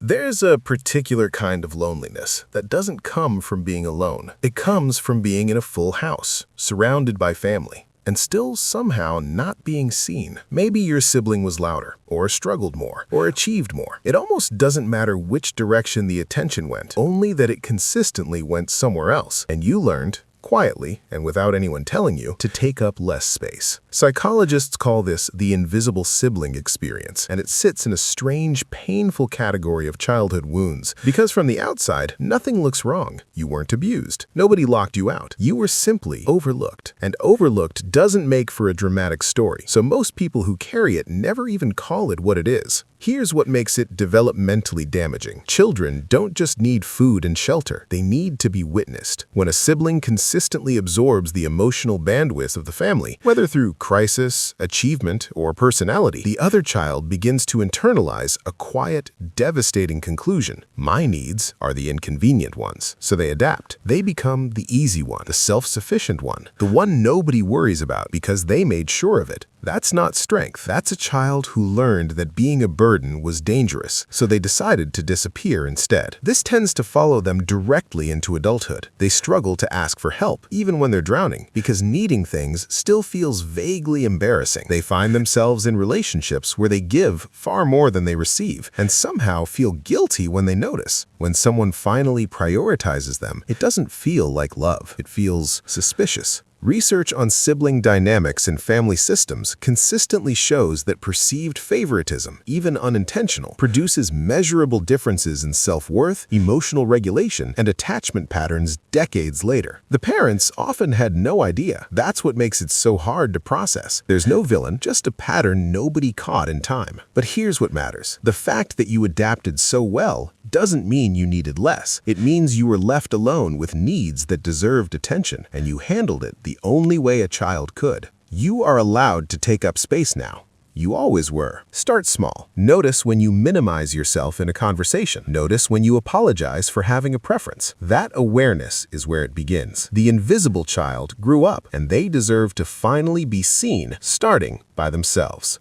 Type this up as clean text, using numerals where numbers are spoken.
There's a particular kind of loneliness that doesn't come from being alone. It comes from being in a full house, surrounded by family, and still somehow not being seen. Maybe your sibling was louder, or struggled more, or achieved more. It almost doesn't matter which direction the attention went, only that it consistently went somewhere else, and you learned, quietly and without anyone telling you, to take up less space. Psychologists call this the invisible sibling experience, and it sits in a strange, painful category of childhood wounds. Because from the outside, nothing looks wrong. You weren't abused. Nobody locked you out. You were simply overlooked. And overlooked doesn't make for a dramatic story, so most people who carry it never even call it what it is. Here's what makes it developmentally damaging. Children don't just need food and shelter, they need to be witnessed. When a sibling consistently absorbs the emotional bandwidth of the family, whether through crisis, achievement, or personality, the other child begins to internalize a quiet, devastating conclusion. My needs are the inconvenient ones, so they adapt. They become the easy one, the self-sufficient one, the one nobody worries about because they made sure of it. That's not strength. That's a child who learned that being a burden was dangerous, so they decided to disappear instead. This tends to follow them directly into adulthood. They struggle to ask for help, even when they're drowning, because needing things still feels vaguely embarrassing. They find themselves in relationships where they give far more than they receive, and somehow feel guilty when they notice. When someone finally prioritizes them, it doesn't feel like love. It feels suspicious. Research on sibling dynamics in family systems consistently shows that perceived favoritism, even unintentional, produces measurable differences in self-worth, emotional regulation, and attachment patterns decades later. The parents often had no idea. That's what makes it so hard to process. There's no villain, just a pattern nobody caught in time. But here's what matters. The fact that you adapted so well doesn't mean you needed less. It means you were left alone with needs that deserved attention, and you handled it the only way a child could. You are allowed to take up space now. You always were. Start small. Notice when you minimize yourself in a conversation. Notice when you apologize for having a preference. That awareness is where it begins. The invisible child grew up, and they deserve to finally be seen, starting by themselves.